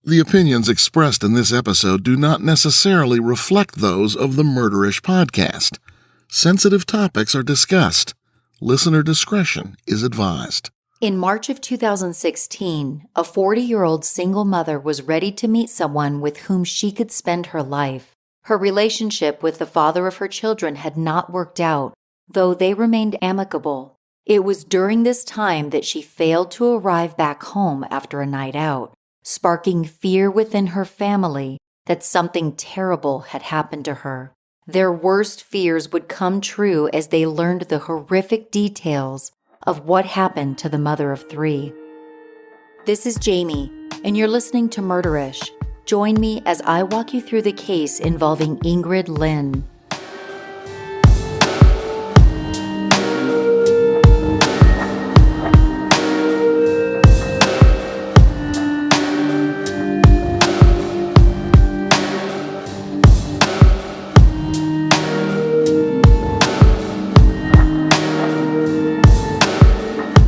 The opinions expressed in this episode do not necessarily reflect those of the Murderish podcast. Sensitive topics are discussed. Listener discretion is advised. In March of 2016, a 40-year-old single mother was ready to meet someone with whom she could spend her life. Her relationship with the father of her children had not worked out, though they remained amicable. It was during this time that she failed to arrive back home after a night out, sparking fear within her family that something terrible had happened to her. Their worst fears would come true as they learned the horrific details of what happened to the mother of three. This is Jamie, and you're listening to Murderish. Join me as I walk you through the case involving Ingrid Lyne.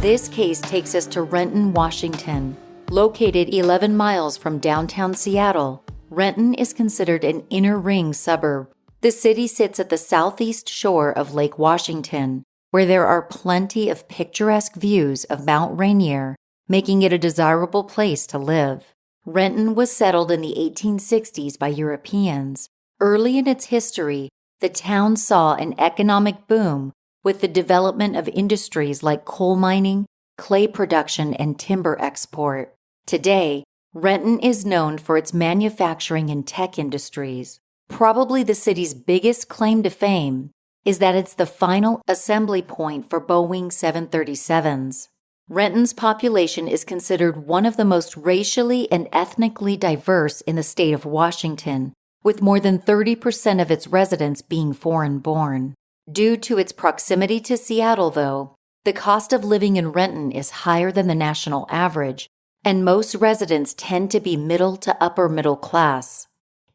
This case takes us to Renton, Washington. Located 11 miles from downtown Seattle, Renton is considered an inner ring suburb. The city sits at the southeast shore of Lake Washington, where there are plenty of picturesque views of Mount Rainier, making it a desirable place to live. Renton was settled in the 1860s by Europeans. Early in its history, the town saw an economic boom with the development of industries like coal mining, clay production, and timber export. Today, Renton is known for its manufacturing and tech industries. Probably the city's biggest claim to fame is that it's the final assembly point for Boeing 737s. Renton's population is considered one of the most racially and ethnically diverse in the state of Washington, with more than 30% of its residents being foreign-born. Due to its proximity to Seattle, though, the cost of living in Renton is higher than the national average, and most residents tend to be middle to upper middle class.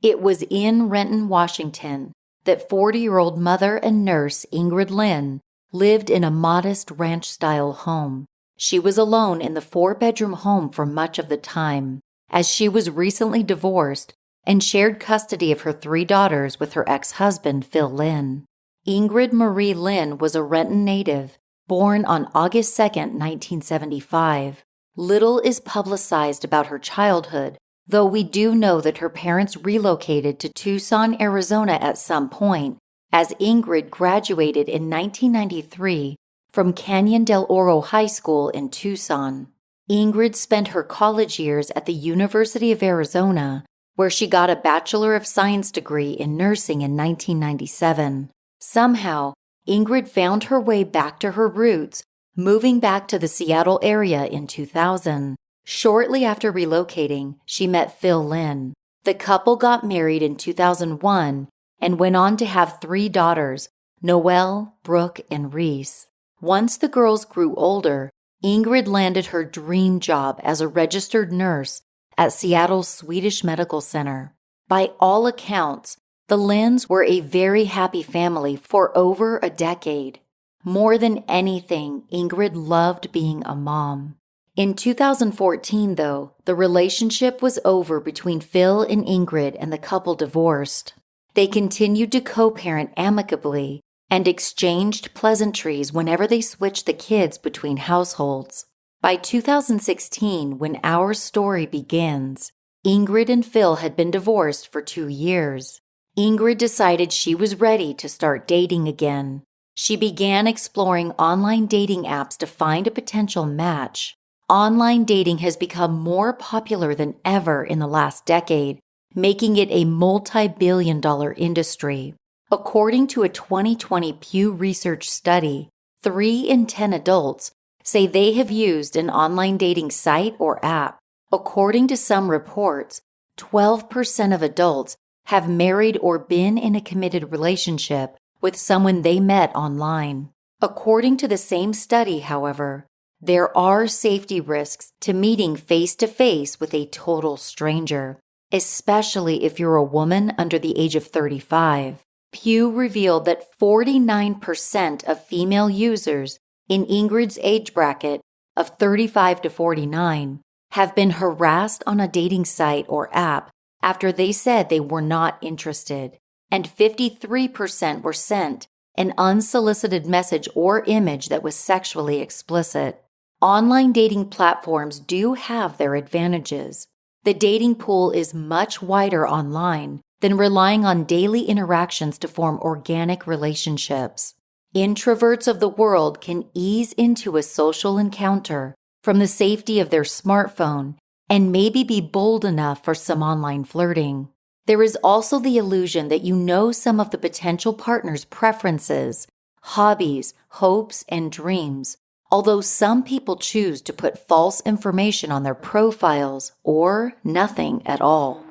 It was in Renton, Washington, that 40-year-old mother and nurse Ingrid Lyne lived in a modest ranch-style home. She was alone in the 4-bedroom home for much of the time, as she was recently divorced and shared custody of her 3 daughters with her ex-husband, Phil Lyne. Ingrid Marie Lyne was a Renton native, born on August 2, 1975. Little is publicized about her childhood, though we do know that her parents relocated to Tucson, Arizona at some point, as Ingrid graduated in 1993 from Canyon del Oro High School in Tucson. Ingrid spent her college years at the University of Arizona, where she got a Bachelor of Science degree in nursing in 1997. Somehow, Ingrid found her way back to her roots, moving back to the Seattle area in 2000. Shortly after relocating, she met Phil Lyne. The couple got married in 2001 and went on to have 3 daughters, Noelle, Brooke, and Reese. Once the girls grew older, Ingrid landed her dream job as a registered nurse at Seattle's Swedish Medical Center. By all accounts, the Lynes were a very happy family for over a decade. More than anything, Ingrid loved being a mom. In 2014, though, the relationship was over between Phil and Ingrid, and the couple divorced. They continued to co-parent amicably and exchanged pleasantries whenever they switched the kids between households. By 2016, when our story begins, Ingrid and Phil had been divorced for 2 years. Ingrid decided she was ready to start dating again. She began exploring online dating apps to find a potential match. Online dating has become more popular than ever in the last decade, making it a multi-billion-dollar industry. According to a 2020 Pew Research study, 3 in 10 adults say they have used an online dating site or app. According to some reports, 12% of adults have married or been in a committed relationship with someone they met online. According to the same study, however, there are safety risks to meeting face-to-face with a total stranger, especially if you're a woman under the age of 35. Pew revealed that 49% of female users in Ingrid's age bracket of 35 to 49 have been harassed on a dating site or app after they said they were not interested, and 53% were sent an unsolicited message or image that was sexually explicit. Online dating platforms do have their advantages. The dating pool is much wider online than relying on daily interactions to form organic relationships. Introverts of the world can ease into a social encounter from the safety of their smartphone and maybe be bold enough for some online flirting. There is also the illusion that you know some of the potential partner's preferences, hobbies, hopes, and dreams, although some people choose to put false information on their profiles or nothing at all.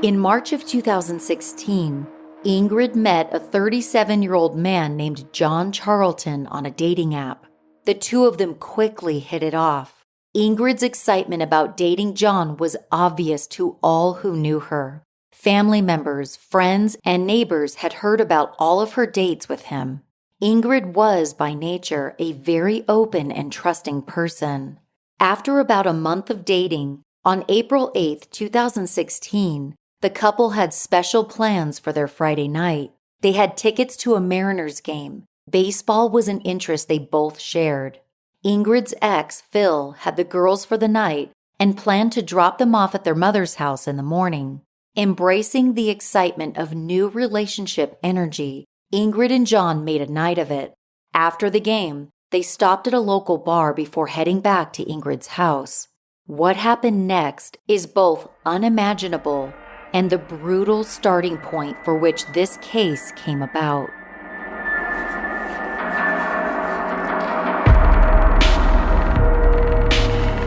In March of 2016, Ingrid met a 37-year-old man named John Charlton on a dating app. The two of them quickly hit it off. Ingrid's excitement about dating John was obvious to all who knew her. Family members, friends, and neighbors had heard about all of her dates with him. Ingrid was, by nature, a very open and trusting person. After about a month of dating, on April 8, 2016, the couple had special plans for their Friday night. They had tickets to a Mariners game. Baseball was an interest they both shared. Ingrid's ex, Phil, had the girls for the night and planned to drop them off at their mother's house in the morning. Embracing the excitement of new relationship energy, Ingrid and John made a night of it. After the game, they stopped at a local bar before heading back to Ingrid's house. What happened next is both unimaginable and the brutal starting point for which this case came about.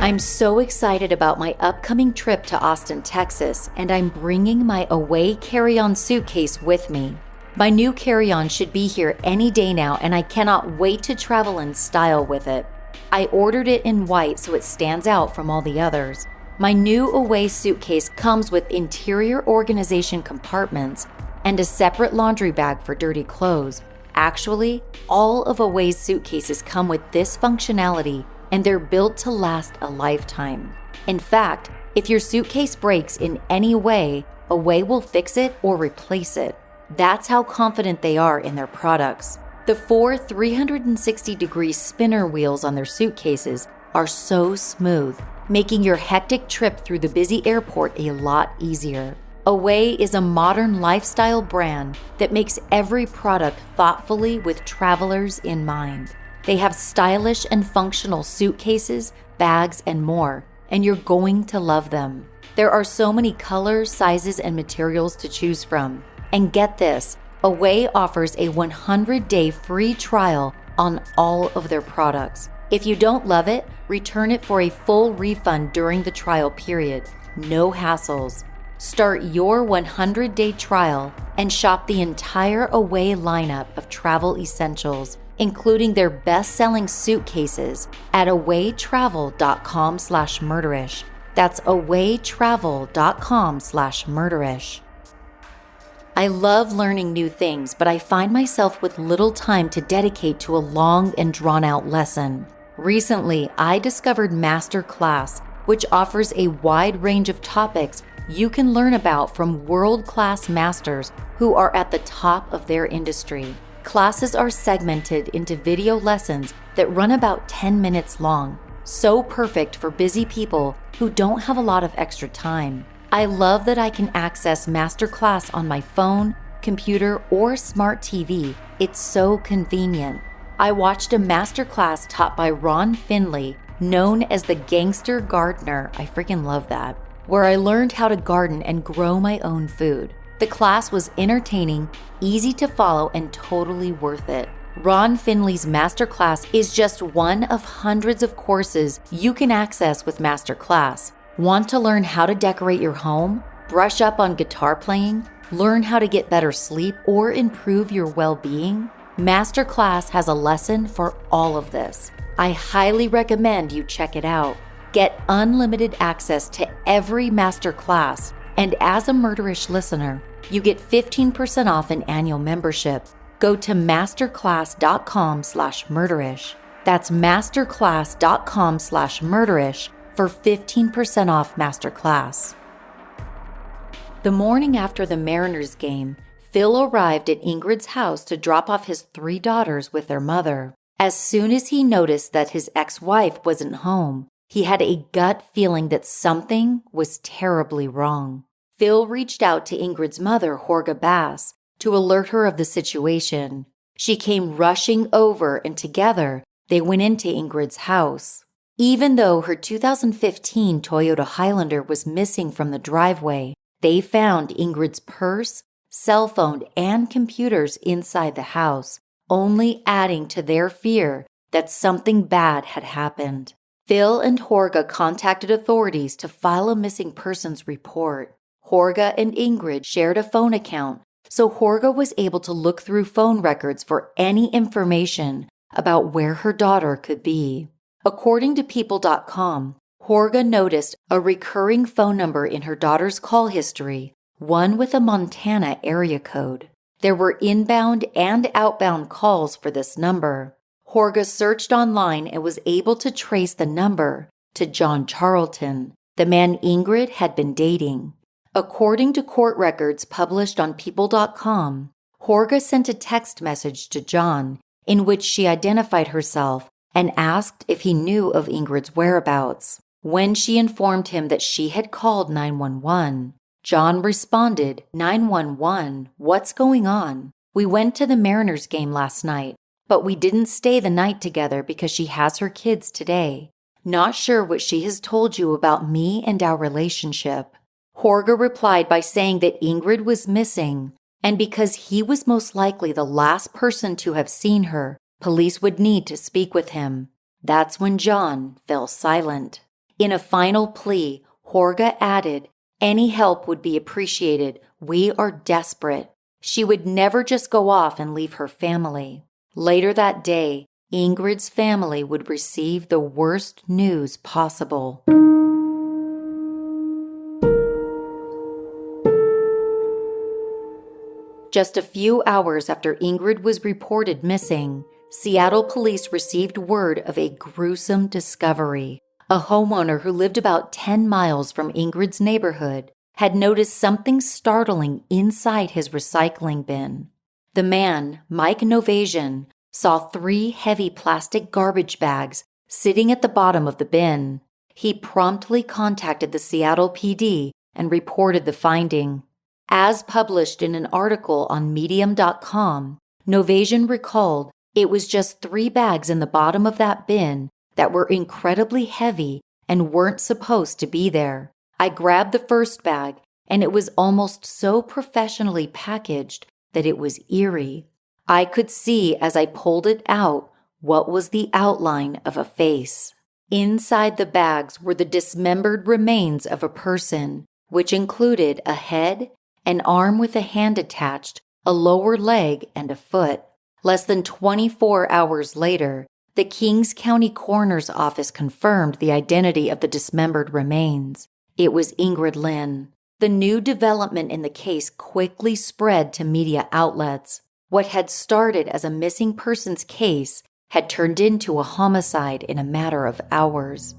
I'm so excited about my upcoming trip to Austin, Texas, and I'm bringing my away carry-on suitcase with me. My new carry-on should be here any day now, and I cannot wait to travel in style with it. I ordered it in white so it stands out from all the others. My new away suitcase comes with interior organization compartments and a separate laundry bag for dirty clothes. Actually, all of Away's suitcases come with this functionality, and they're built to last a lifetime. In fact, if your suitcase breaks in any way, Away will fix it or replace it. That's how confident they are in their products. The 4 360-degree spinner wheels on their suitcases are so smooth, making your hectic trip through the busy airport a lot easier. Away is a modern lifestyle brand that makes every product thoughtfully with travelers in mind. They have stylish and functional suitcases, bags, and more, and you're going to love them. There are so many colors, sizes, and materials to choose from. And get this, Away offers a 100-day free trial on all of their products. If you don't love it, return it for a full refund during the trial period. No hassles. Start your 100-day trial and shop the entire Away lineup of travel essentials, including their best-selling suitcases, at awaytravel.com/murderish. That's awaytravel.com/murderish. I love learning new things, but I find myself with little time to dedicate to a long and drawn-out lesson. Recently, I discovered Masterclass, which offers a wide range of topics you can learn about from world-class masters who are at the top of their industry. Classes are segmented into video lessons that run about 10 minutes long, so perfect for busy people who don't have a lot of extra time. I love that I can access Masterclass on my phone, computer, or smart TV. It's so convenient. I watched a Masterclass taught by Ron Finley, known as the Gangster Gardener. I freaking love that. Where I learned how to garden and grow my own food. The class was entertaining, easy to follow, and totally worth it. Ron Finley's Masterclass is just one of hundreds of courses you can access with Masterclass. Want to learn how to decorate your home, brush up on guitar playing, learn how to get better sleep, or improve your well-being? Masterclass has a lesson for all of this. I highly recommend you check it out. Get unlimited access to every Masterclass, and as a Murderish listener, you get 15% off an annual membership. Go to masterclass.com/murderish. That's masterclass.com/murderish for 15% off Masterclass. The morning after the Mariners game, Phil arrived at Ingrid's house to drop off his 3 daughters with their mother. As soon as he noticed that his ex-wife wasn't home, he had a gut feeling that something was terribly wrong. Phil reached out to Ingrid's mother, Jorge Bass, to alert her of the situation. She came rushing over, and together they went into Ingrid's house. Even though her 2015 Toyota Highlander was missing from the driveway, they found Ingrid's purse, cell phone, and computers inside the house, only adding to their fear that something bad had happened. Phil and Jorge contacted authorities to file a missing persons report. Jorge and Ingrid shared a phone account, so Jorge was able to look through phone records for any information about where her daughter could be. According to People.com, Jorge noticed a recurring phone number in her daughter's call history, one with a Montana area code. There were inbound and outbound calls for this number. Jorge searched online and was able to trace the number to John Charlton, the man Ingrid had been dating. According to court records published on People.com, Jorge sent a text message to John in which she identified herself and asked if he knew of Ingrid's whereabouts. When she informed him that she had called 911, John responded, "911, what's going on? We went to the Mariners game last night, but we didn't stay the night together because she has her kids today. Not sure what she has told you about me and our relationship." Jorge replied by saying that Ingrid was missing, and because he was most likely the last person to have seen her, police would need to speak with him. That's when John fell silent. In a final plea, Jorge added, "Any help would be appreciated. We are desperate." She would never just go off and leave her family. Later that day, Ingrid's family would receive the worst news possible. Just a few hours after Ingrid was reported missing, Seattle police received word of a gruesome discovery. A homeowner who lived about 10 miles from Ingrid's neighborhood had noticed something startling inside his recycling bin. The man, Mike Novasian, saw 3 heavy plastic garbage bags sitting at the bottom of the bin. He promptly contacted the Seattle PD and reported the finding. As published in an article on Medium.com, Novasian recalled it was just 3 bags in the bottom of that bin that were incredibly heavy and weren't supposed to be there. I grabbed the first bag, and it was almost so professionally packaged that it was eerie. I could see as I pulled it out what was the outline of a face. Inside the bags were the dismembered remains of a person, which included a head, an arm with a hand attached, a lower leg, and a foot. Less than 24 hours later, the Kings County Coroner's Office confirmed the identity of the dismembered remains. It was Ingrid Lyne. The new development in the case quickly spread to media outlets. What had started as a missing persons case had turned into a homicide in a matter of hours.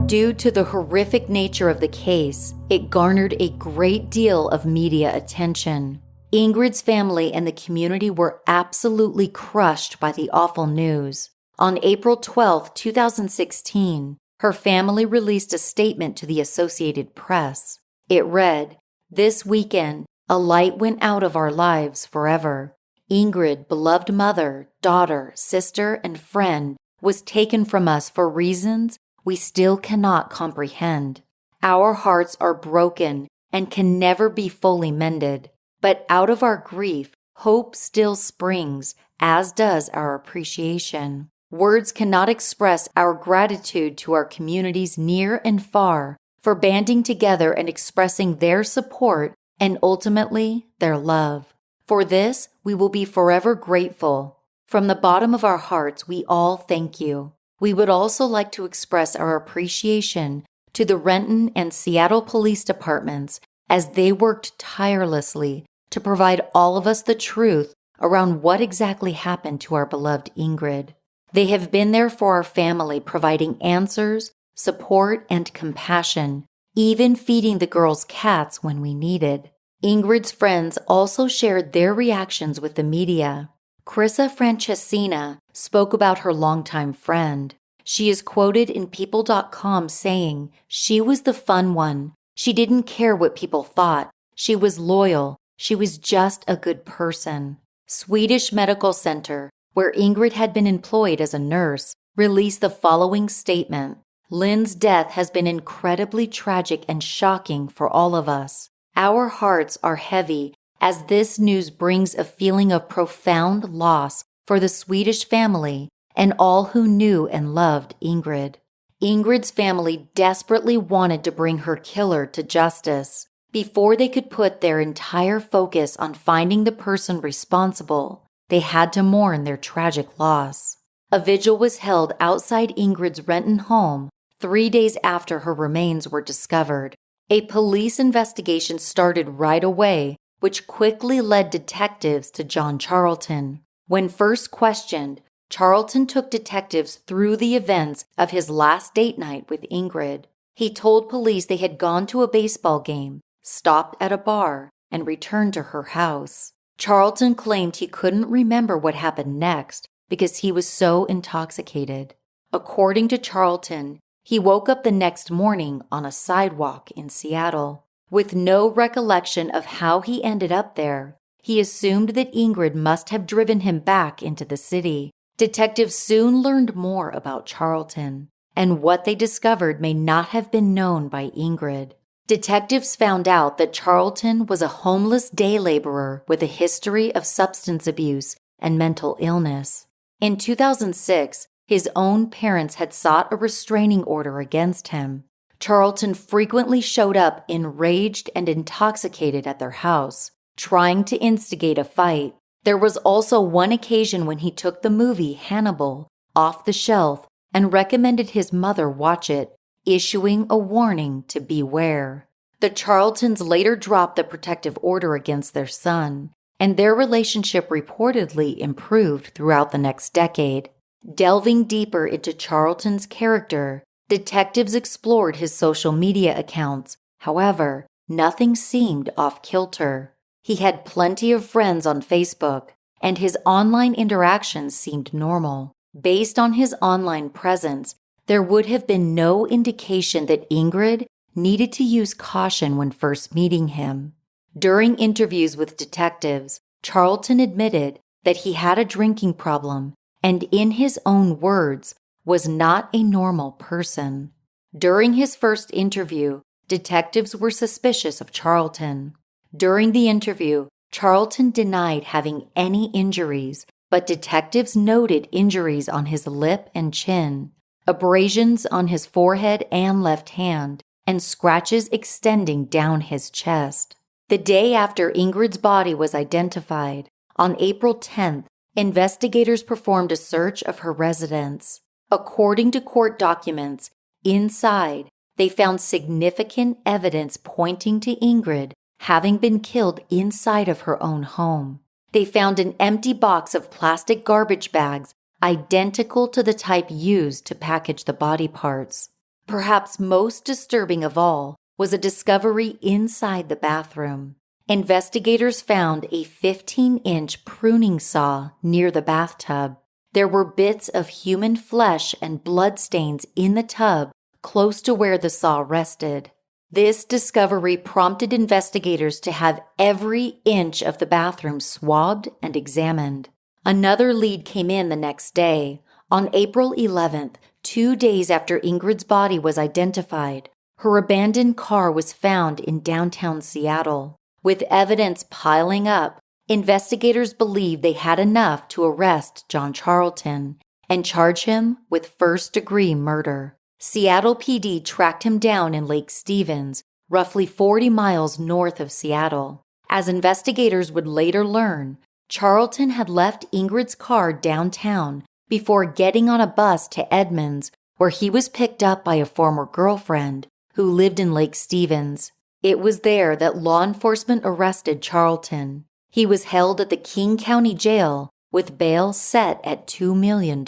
Due to the horrific nature of the case, it garnered a great deal of media attention. Ingrid's family and the community were absolutely crushed by the awful news. On April 12, 2016, her family released a statement to the Associated Press. It read, "This weekend, a light went out of our lives forever. Ingrid, beloved mother, daughter, sister, and friend, was taken from us for reasons we still cannot comprehend. Our hearts are broken and can never be fully mended. But out of our grief, hope still springs, as does our appreciation. Words cannot express our gratitude to our communities near and far for banding together and expressing their support and ultimately their love. For this, we will be forever grateful. From the bottom of our hearts, we all thank you. We would also like to express our appreciation to the Renton and Seattle Police Departments as they worked tirelessly to provide all of us the truth around what exactly happened to our beloved Ingrid. They have been there for our family, providing answers, support, and compassion, even feeding the girls' cats when we needed. Ingrid's friends also shared their reactions with the media. Krissa Francescina spoke about her longtime friend. She is quoted in People.com saying, "She was the fun one. She didn't care what people thought. She was loyal. She was just a good person." Swedish Medical Center, where Ingrid had been employed as a nurse, released the following statement: "Lynn's death has been incredibly tragic and shocking for all of us. Our hearts are heavy as this news brings a feeling of profound loss for the Swedish family and all who knew and loved Ingrid." Ingrid's family desperately wanted to bring her killer to justice. Before they could put their entire focus on finding the person responsible, they had to mourn their tragic loss. A vigil was held outside Ingrid's Renton home 3 days after her remains were discovered. A police investigation started right away, which quickly led detectives to John Charlton. When first questioned, Charlton took detectives through the events of his last date night with Ingrid. He told police they had gone to a baseball game, stopped at a bar, and returned to her house. Charlton claimed he couldn't remember what happened next because he was so intoxicated. According to Charlton, he woke up the next morning on a sidewalk in Seattle. With no recollection of how he ended up there, he assumed that Ingrid must have driven him back into the city. Detectives soon learned more about Charlton, and what they discovered may not have been known by Ingrid. Detectives found out that Charlton was a homeless day laborer with a history of substance abuse and mental illness. In 2006, his own parents had sought a restraining order against him. Charlton frequently showed up enraged and intoxicated at their house, trying to instigate a fight. There was also one occasion when he took the movie Hannibal off the shelf and recommended his mother watch it, issuing a warning to beware. The Charltons later dropped the protective order against their son, and their relationship reportedly improved throughout the next decade. Delving deeper into Charlton's character, detectives explored his social media accounts. However, nothing seemed off-kilter. He had plenty of friends on Facebook, and his online interactions seemed normal. Based on his online presence, there would have been no indication that Ingrid needed to use caution when first meeting him. During interviews with detectives, Charlton admitted that he had a drinking problem and, in his own words, was not a normal person. During his first interview, detectives were suspicious of Charlton. During the interview, Charlton denied having any injuries, but detectives noted injuries on his lip and chin, abrasions on his forehead and left hand, and scratches extending down his chest. The day after Ingrid's body was identified, on April 10th, investigators performed a search of her residence. According to court documents, inside, they found significant evidence pointing to Ingrid having been killed inside of her own home. They found an empty box of plastic garbage bags identical to the type used to package the body parts. Perhaps most disturbing of all was a discovery inside the bathroom. Investigators found a 15-inch pruning saw near the bathtub. There were bits of human flesh and bloodstains in the tub close to where the saw rested. This discovery prompted investigators to have every inch of the bathroom swabbed and examined. Another lead came in the next day. On April 11th, 2 days after Ingrid's body was identified, her abandoned car was found in downtown Seattle. With evidence piling up, investigators believed they had enough to arrest John Charlton and charge him with first-degree murder. Seattle PD tracked him down in Lake Stevens, roughly 40 miles north of Seattle. As investigators would later learn, Charlton had left Ingrid's car downtown before getting on a bus to Edmonds, where he was picked up by a former girlfriend who lived in Lake Stevens. It was there that law enforcement arrested Charlton. He was held at the King County Jail with bail set at $2 million.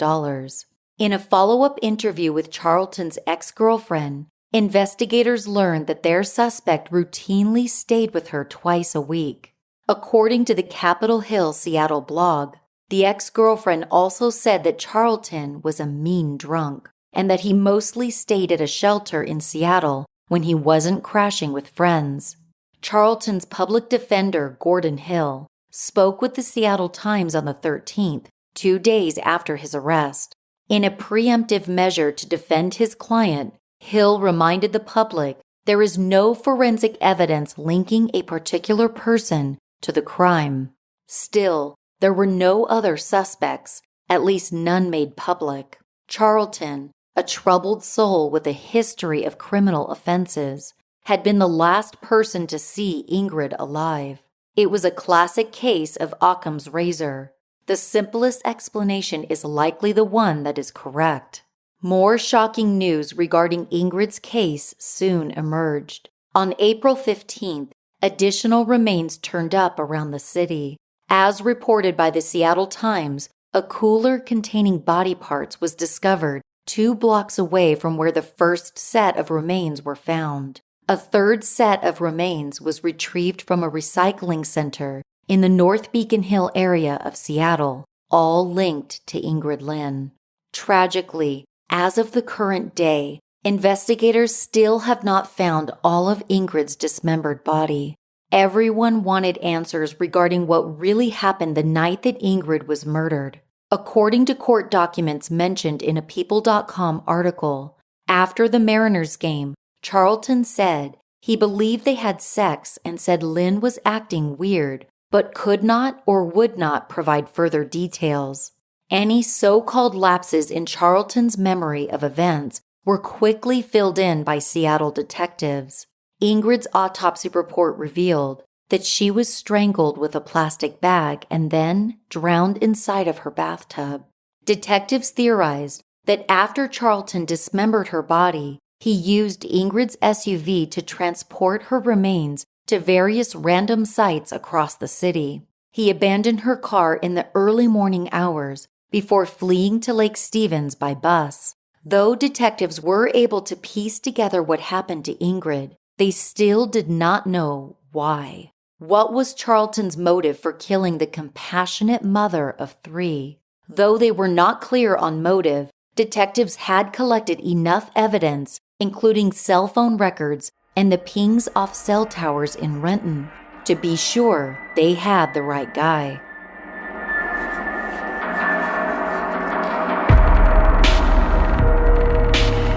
In a follow-up interview with Charlton's ex-girlfriend, investigators learned that their suspect routinely stayed with her twice a week. According to the Capitol Hill Seattle blog, the ex-girlfriend also said that Charlton was a mean drunk and that he mostly stayed at a shelter in Seattle when he wasn't crashing with friends. Charlton's public defender, Gordon Hill, spoke with the Seattle Times on the 13th, 2 days after his arrest. In a preemptive measure to defend his client, Hill reminded the public there is no forensic evidence linking a particular person to the crime. Still, there were no other suspects, at least none made public. Charlton, a troubled soul with a history of criminal offenses, had been the last person to see Ingrid alive. It was a classic case of Occam's razor. The simplest explanation is likely the one that is correct. More shocking news regarding Ingrid's case soon emerged. On April 15th, additional remains turned up around the city. As reported by the Seattle Times, a cooler containing body parts was discovered 2 blocks away from where the first set of remains were found. A third set of remains was retrieved from a recycling center in the North Beacon Hill area of Seattle, all linked to Ingrid Lyne. Tragically, as of the current day, investigators still have not found all of Ingrid's dismembered body. Everyone wanted answers regarding what really happened the night that Ingrid was murdered. According to court documents mentioned in a People.com article, after the Mariners game, Charlton said he believed they had sex and said Lyne was acting weird, but could not or would not provide further details. Any so-called lapses in Charlton's memory of events were quickly filled in by Seattle detectives. Ingrid's autopsy report revealed that she was strangled with a plastic bag and then drowned inside of her bathtub. Detectives theorized that after Charlton dismembered her body, he used Ingrid's SUV to transport her remains to various random sites across the city. He abandoned her car in the early morning hours before fleeing to Lake Stevens by bus. Though detectives were able to piece together what happened to Ingrid, they still did not know why. What was Charlton's motive for killing the compassionate mother of 3? Though they were not clear on motive, detectives had collected enough evidence, including cell phone records and the pings off cell towers in Renton, to be sure they had the right guy.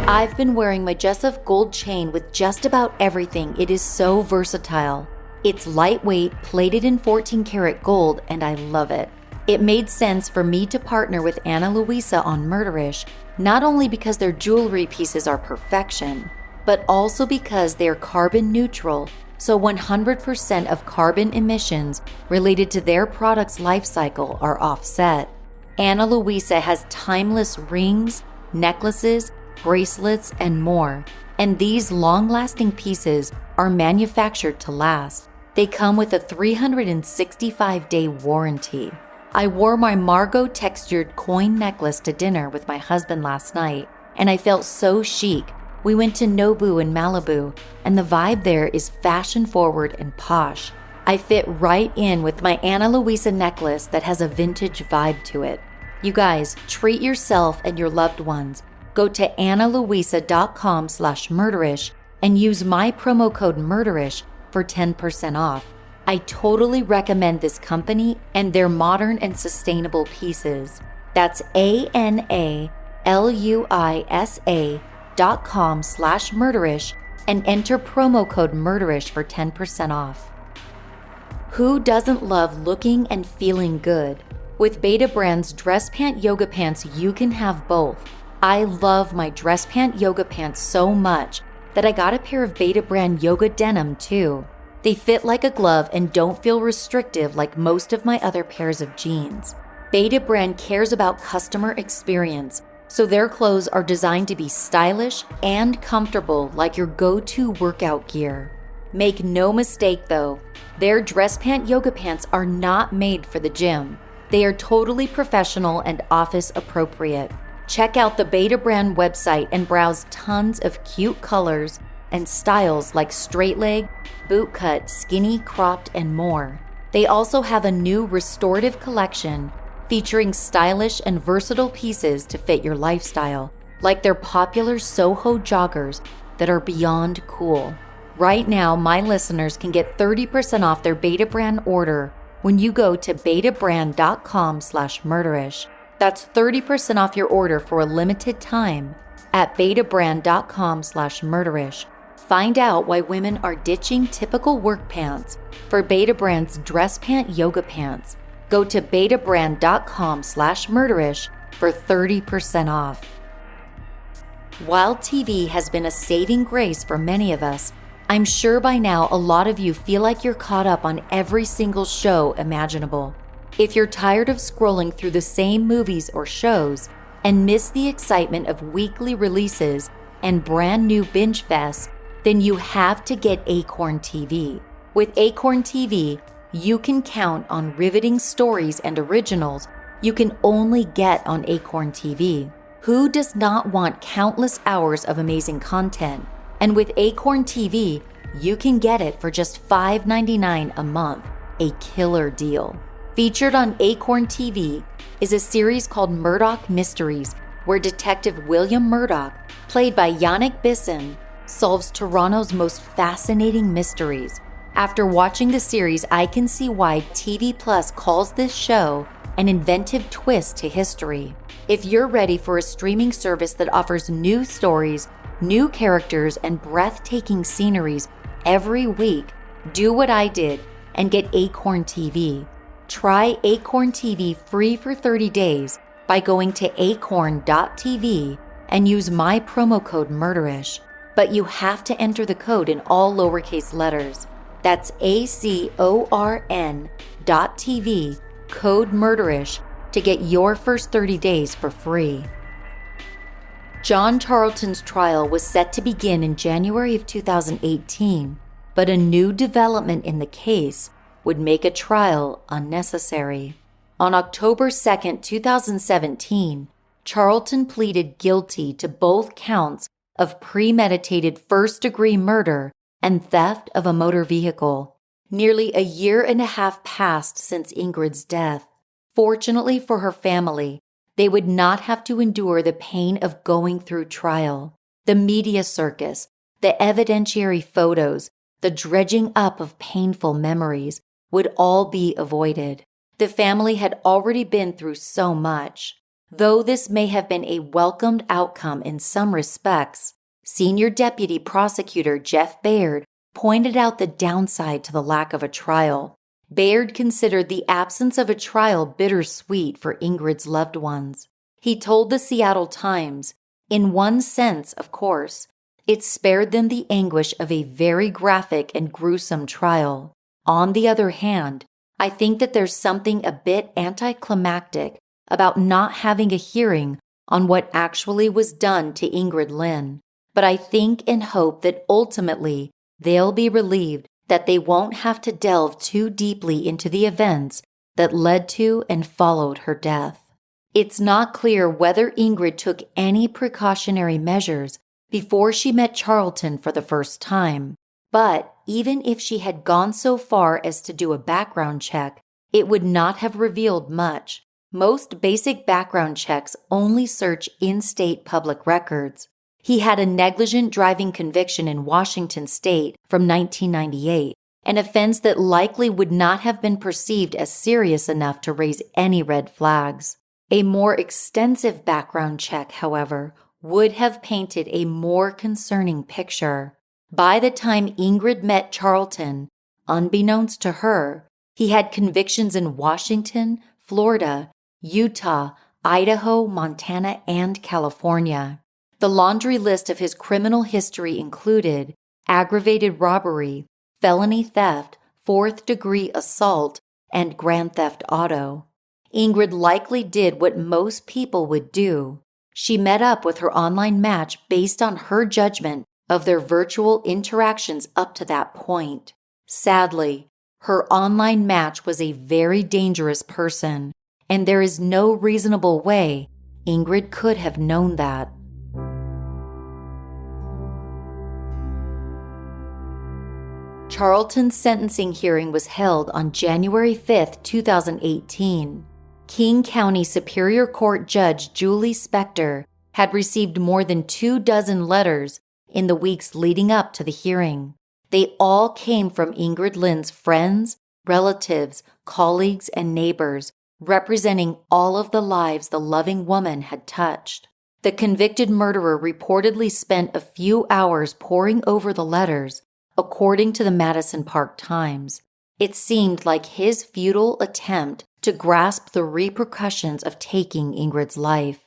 I've been wearing my Jessif gold chain with just about everything. It is so versatile. It's lightweight, plated in 14-karat gold, and I love it. It made sense for me to partner with Ana Luisa on Murderish, not only because their jewelry pieces are perfection, but also because they are carbon neutral, so 100% of carbon emissions related to their product's life cycle are offset. Ana Luisa has timeless rings, necklaces, bracelets, and more, and these long-lasting pieces are manufactured to last. They come with a 365-day warranty. I wore my Margot textured coin necklace to dinner with my husband last night, and I felt so chic. We went to Nobu in Malibu, and the vibe there is fashion-forward and posh. I fit right in with my Ana Luisa necklace that has a vintage vibe to it. You guys, treat yourself and your loved ones. Go to analuisa.com/murderish and use my promo code MURDERISH for 10% off. I totally recommend this company and their modern and sustainable pieces. That's analuisa.com/murderish and enter promo code MURDERISH for 10% off. Who doesn't love looking and feeling good? With Betabrand's dress pant yoga pants, you can have both. I love my dress pant yoga pants so much that I got a pair of Betabrand yoga denim too. They fit like a glove and don't feel restrictive like most of my other pairs of jeans. Betabrand cares about customer experience, so their clothes are designed to be stylish and comfortable like your go-to workout gear. Make no mistake though, their dress pant yoga pants are not made for the gym. They are totally professional and office appropriate. Check out the Betabrand website and browse tons of cute colors and styles like straight leg, boot cut, skinny, cropped, and more. They also have a new restorative collection featuring stylish and versatile pieces to fit your lifestyle, like their popular Soho joggers that are beyond cool. Right now, my listeners can get 30% off their Betabrand order when you go to betabrand.com/murderish. That's 30% off your order for a limited time at betabrand.com/murderish. Find out why women are ditching typical work pants for Betabrand's dress pant yoga pants. Go to betabrand.com/murderish for 30% off. While TV has been a saving grace for many of us, I'm sure by now a lot of you feel like you're caught up on every single show imaginable. If you're tired of scrolling through the same movies or shows and miss the excitement of weekly releases and brand new binge fests, then you have to get Acorn TV. With Acorn TV, you can count on riveting stories and originals you can only get on Acorn TV. Who does not want countless hours of amazing content? And with Acorn TV, you can get it for just $5.99 a month, a killer deal. Featured on Acorn TV is a series called Murdoch Mysteries, where Detective William Murdoch, played by Yannick Bisson, solves Toronto's most fascinating mysteries. After watching the series, I can see why TV Plus calls this show an inventive twist to history. If you're ready for a streaming service that offers new stories, new characters, and breathtaking sceneries every week, do what I did and get Acorn TV. Try Acorn TV free for 30 days by going to acorn.tv and use my promo code MURDERISH. But you have to enter the code in all lowercase letters. That's acorn.tv, code MURDERISH, to get your first 30 days for free. John Charlton's trial was set to begin in January of 2018, but a new development in the case would make a trial unnecessary. On October 2, 2017, Charlton pleaded guilty to both counts of premeditated first-degree murder and theft of a motor vehicle. Nearly a year and a half passed since Ingrid's death. Fortunately for her family, they would not have to endure the pain of going through trial. The media circus, the evidentiary photos, the dredging up of painful memories would all be avoided. The family had already been through so much. Though this may have been a welcomed outcome in some respects, Senior Deputy Prosecutor Jeff Baird pointed out the downside to the lack of a trial. Baird considered the absence of a trial bittersweet for Ingrid's loved ones. He told the Seattle Times, "In one sense, of course, it spared them the anguish of a very graphic and gruesome trial. On the other hand, I think that there's something a bit anticlimactic about not having a hearing on what actually was done to Ingrid Lyne. But I think and hope that ultimately they'll be relieved that they won't have to delve too deeply into the events that led to and followed her death." It's not clear whether Ingrid took any precautionary measures before she met Charlton for the first time. But even if she had gone so far as to do a background check, it would not have revealed much. Most basic background checks only search in-state public records. He had a negligent driving conviction in Washington state from 1998, an offense that likely would not have been perceived as serious enough to raise any red flags. A more extensive background check, however, would have painted a more concerning picture. By the time Ingrid met Charlton, unbeknownst to her, he had convictions in Washington, Florida, Utah, Idaho, Montana, and California. The laundry list of his criminal history included aggravated robbery, felony theft, fourth-degree assault, and grand theft auto. Ingrid likely did what most people would do. She met up with her online match based on her judgment of their virtual interactions up to that point. Sadly, her online match was a very dangerous person, and there is no reasonable way Ingrid could have known that. Charlton's sentencing hearing was held on January 5, 2018. King County Superior Court Judge Julie Spector had received more than 24 letters in the weeks leading up to the hearing. They all came from Ingrid Lyne's friends, relatives, colleagues, and neighbors, representing all of the lives the loving woman had touched. The convicted murderer reportedly spent a few hours poring over the letters, according to the Madison Park Times. It seemed like his futile attempt to grasp the repercussions of taking Ingrid's life.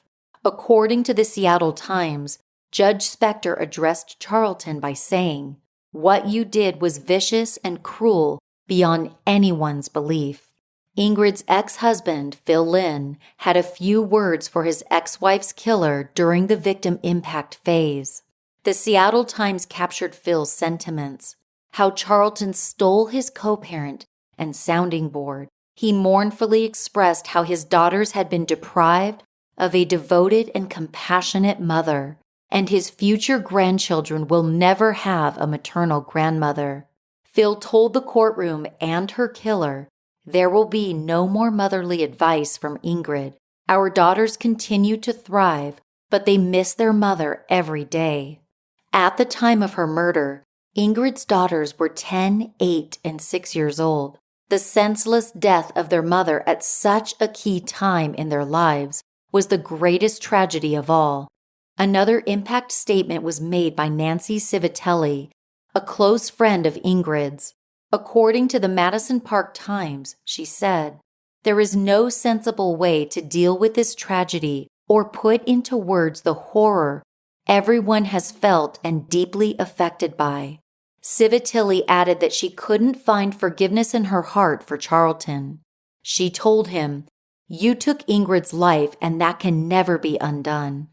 According to the Seattle Times, Judge Spector addressed Charlton by saying, "What you did was vicious and cruel beyond anyone's belief." Ingrid's ex-husband, Phil Lyne, had a few words for his ex-wife's killer during the victim impact phase. The Seattle Times captured Phil's sentiments, how Charlton stole his co-parent and sounding board. He mournfully expressed how his daughters had been deprived of a devoted and compassionate mother, and his future grandchildren will never have a maternal grandmother. Phil told the courtroom and her killer, "There will be no more motherly advice from Ingrid. Our daughters continue to thrive, but they miss their mother every day." At the time of her murder, Ingrid's daughters were 10, 8, and 6 years old. The senseless death of their mother at such a key time in their lives was the greatest tragedy of all. Another impact statement was made by Nancy Civitelli, a close friend of Ingrid's. According to the Madison Park Times, she said, "There is no sensible way to deal with this tragedy or put into words the horror everyone has felt and deeply affected by." Civitelli added that she couldn't find forgiveness in her heart for Charlton. She told him, "You took Ingrid's life and that can never be undone."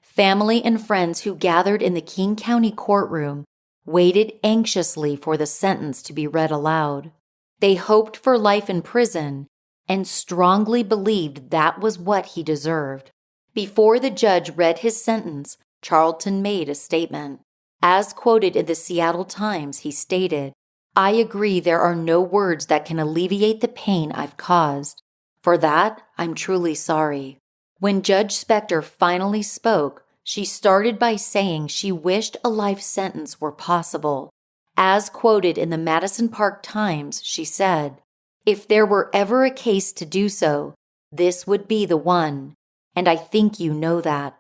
Family and friends who gathered in the King County courtroom waited anxiously for the sentence to be read aloud. They hoped for life in prison and strongly believed that was what he deserved. Before the judge read his sentence, Charlton made a statement. As quoted in the Seattle Times, he stated, "I agree there are no words that can alleviate the pain I've caused. For that, I'm truly sorry." When Judge Spector finally spoke, she started by saying she wished a life sentence were possible. As quoted in the Madison Park Times, she said, "If there were ever a case to do so, this would be the one, and I think you know that."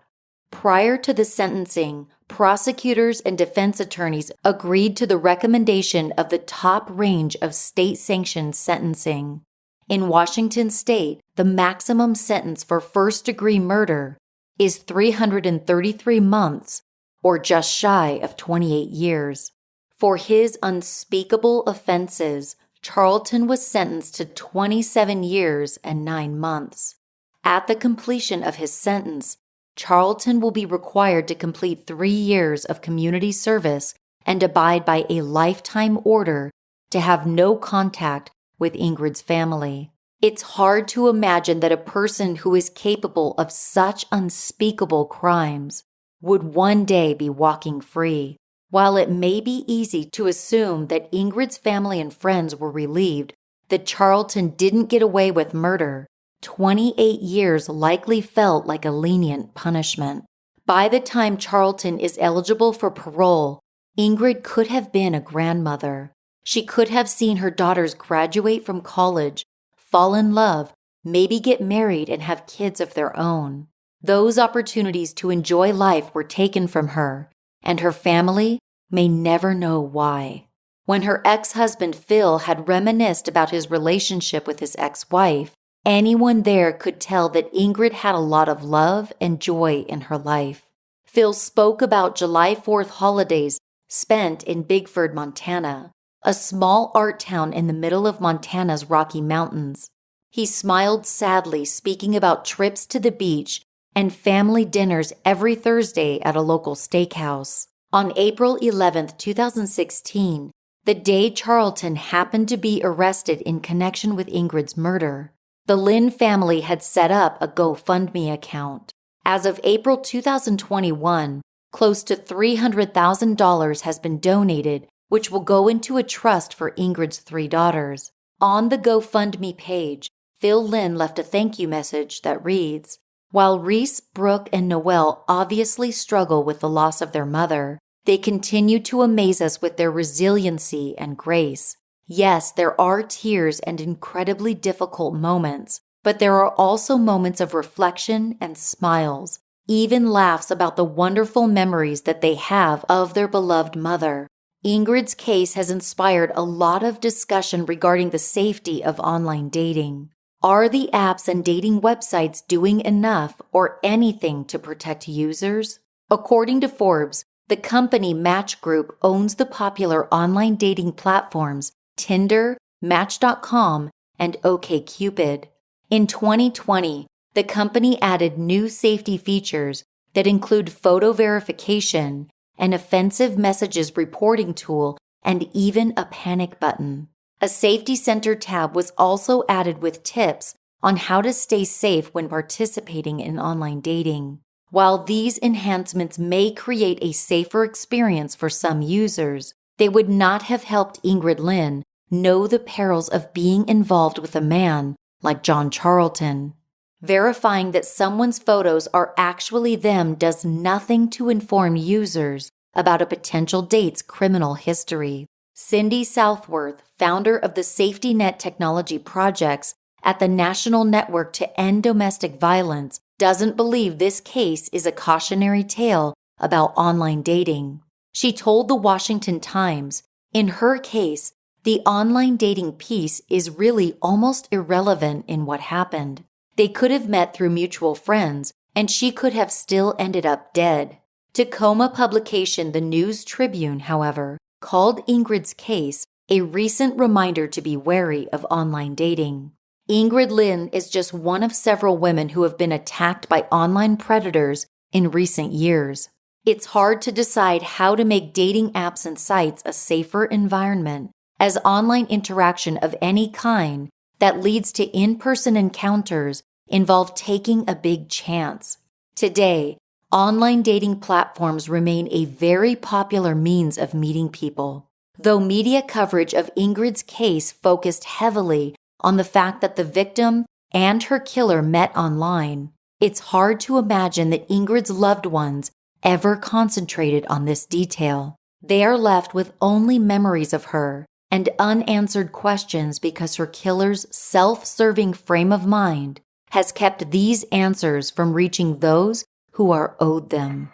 Prior to the sentencing, prosecutors and defense attorneys agreed to the recommendation of the top range of state-sanctioned sentencing. In Washington state, the maximum sentence for first-degree murder is 333 months, or just shy of 28 years. For his unspeakable offenses, Charlton was sentenced to 27 years and 9 months. At the completion of his sentence, Charlton will be required to complete 3 years of community service and abide by a lifetime order to have no contact with Ingrid's family. It's hard to imagine that a person who is capable of such unspeakable crimes would one day be walking free. While it may be easy to assume that Ingrid's family and friends were relieved that Charlton didn't get away with murder, 28 years likely felt like a lenient punishment. By the time Charlton is eligible for parole, Ingrid could have been a grandmother. She could have seen her daughters graduate from college, fall in love, maybe get married and have kids of their own. Those opportunities to enjoy life were taken from her, and her family may never know why. When her ex-husband Phil had reminisced about his relationship with his ex-wife, anyone there could tell that Ingrid had a lot of love and joy in her life. Phil spoke about July 4th holidays spent in Bigford, Montana, a small art town in the middle of Montana's Rocky Mountains. He smiled sadly, speaking about trips to the beach and family dinners every Thursday at a local steakhouse. On April 11, 2016, the day Charlton happened to be arrested in connection with Ingrid's murder, the Lyne family had set up a GoFundMe account. As of April 2021, close to $300,000 has been donated, which will go into a trust for Ingrid's 3 daughters. On the GoFundMe page, Phil Lyne left a thank you message that reads, "While Reese, Brooke, and Noelle obviously struggle with the loss of their mother, they continue to amaze us with their resiliency and grace. Yes, there are tears and incredibly difficult moments, but there are also moments of reflection and smiles, even laughs about the wonderful memories that they have of their beloved mother." Ingrid's case has inspired a lot of discussion regarding the safety of online dating. Are the apps and dating websites doing enough or anything to protect users? According to Forbes, the company Match Group owns the popular online dating platforms Tinder, Match.com, and OkCupid. In 2020, the company added new safety features that include photo verification, an offensive messages reporting tool, and even a panic button. A Safety Center tab was also added with tips on how to stay safe when participating in online dating. While these enhancements may create a safer experience for some users, they would not have helped Ingrid Lyne know the perils of being involved with a man like John Charlton. Verifying that someone's photos are actually them does nothing to inform users about a potential date's criminal history. Cindy Southworth, founder of the Safety Net Technology Projects at the National Network to End Domestic Violence, doesn't believe this case is a cautionary tale about online dating. She told the Washington Times, in her case, the online dating piece is really almost irrelevant in what happened. They could have met through mutual friends, and she could have still ended up dead. Tacoma publication The News Tribune, however, called Ingrid's case a recent reminder to be wary of online dating. Ingrid Lyne is just one of several women who have been attacked by online predators in recent years. It's hard to decide how to make dating apps and sites a safer environment, as online interaction of any kind that leads to in-person encounters involve taking a big chance. Today, online dating platforms remain a very popular means of meeting people. Though media coverage of Ingrid's case focused heavily on the fact that the victim and her killer met online, it's hard to imagine that Ingrid's loved ones ever concentrated on this detail. They are left with only memories of her and unanswered questions because her killer's self-serving frame of mind has kept these answers from reaching those who are owed them.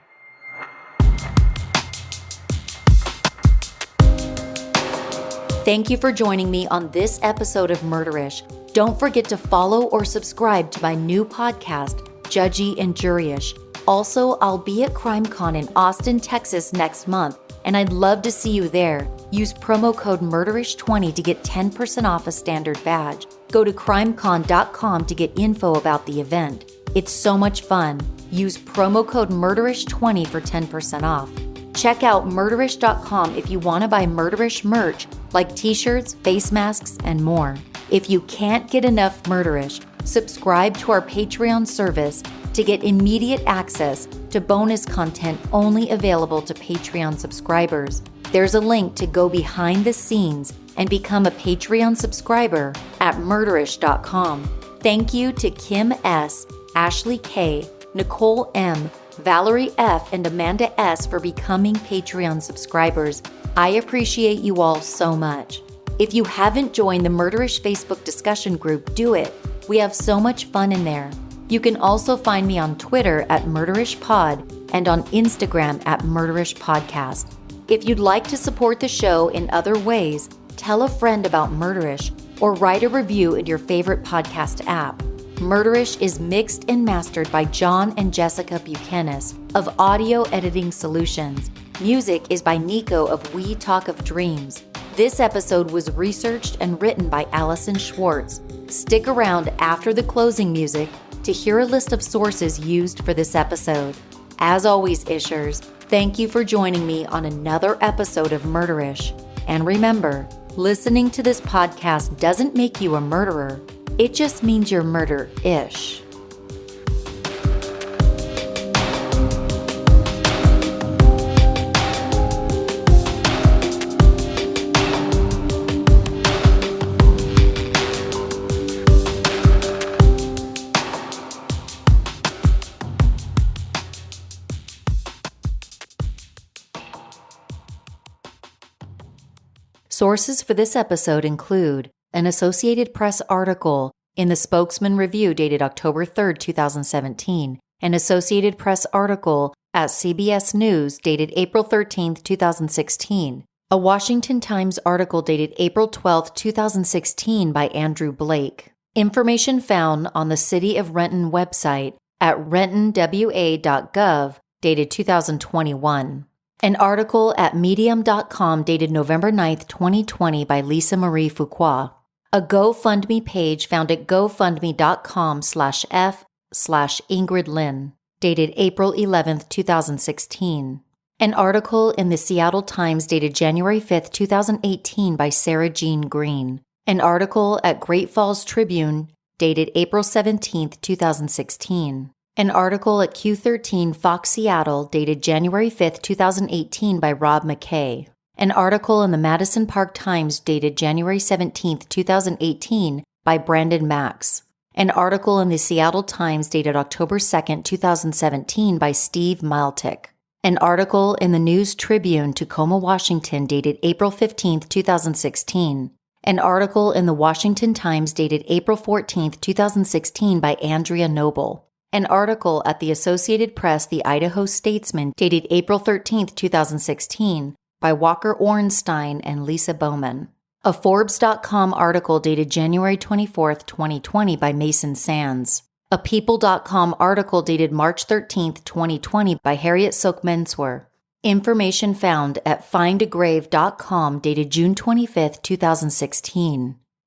Thank you for joining me on this episode of Murderish. Don't forget to follow or subscribe to my new podcast, Judgy and Juryish. Also, I'll be at CrimeCon in Austin, Texas next month, and I'd love to see you there. Use promo code MURDERISH20 to get 10% off a standard badge. Go to crimecon.com to get info about the event. It's so much fun. Use promo code MURDERISH20 for 10% off. Check out murderish.com if you want to buy Murderish merch like t-shirts, face masks, and more. If you can't get enough Murderish, subscribe to our Patreon service to get immediate access to bonus content only available to Patreon subscribers. There's a link to go behind the scenes and become a Patreon subscriber at murderish.com. Thank you to Kim S., Ashley K., Nicole M., Valerie F., and Amanda S. for becoming Patreon subscribers. I appreciate you all so much. If you haven't joined the Murderish Facebook discussion group, do it. We have so much fun in there. You can also find me on Twitter at MurderishPod and on Instagram at MurderishPodcast. If you'd like to support the show in other ways, tell a friend about Murderish or write a review in your favorite podcast app. Murderish is mixed and mastered by John and Jessica Buchanan of Audio Editing Solutions. Music is by Nico of We Talk of Dreams. This episode was researched and written by Alison Schwartz. Stick around after the closing music to hear a list of sources used for this episode. As always, Ishers, thank you for joining me on another episode of Murderish. And remember, listening to this podcast doesn't make you a murderer. It just means you're murder-ish. Sources for this episode include an Associated Press article in the Spokesman Review dated October 3, 2017, an Associated Press article at CBS News dated April 13, 2016, a Washington Times article dated April 12, 2016 by Andrew Blake, information found on the City of Renton website at rentonwa.gov dated 2021. An article at medium.com dated November 9, 2020 by Lisa Marie Fuqua. A GoFundMe page found at gofundme.com/f/Ingrid Lyne, dated April 11, 2016. An article in the Seattle Times dated January 5, 2018 by Sarah Jean Green. An article at Great Falls Tribune dated April 17, 2016. An article at Q13 Fox Seattle dated January 5, 2018 by Rob McKay. An article in the Madison Park Times dated January 17, 2018 by Brandon Max. An article in the Seattle Times dated October 2, 2017 by Steve Maltic. An article in the News Tribune, Tacoma, Washington dated April 15, 2016. An article in the Washington Times dated April 14, 2016 by Andrea Noble. An article at the Associated Press, the Idaho Statesman, dated April 13, 2016, by Walker Ornstein and Lisa Bowman. A Forbes.com article dated January 24, 2020, by Mason Sands. A People.com article dated March 13, 2020, by Harriet Sok-Menswer. Information found at findagrave.com dated June 25, 2016.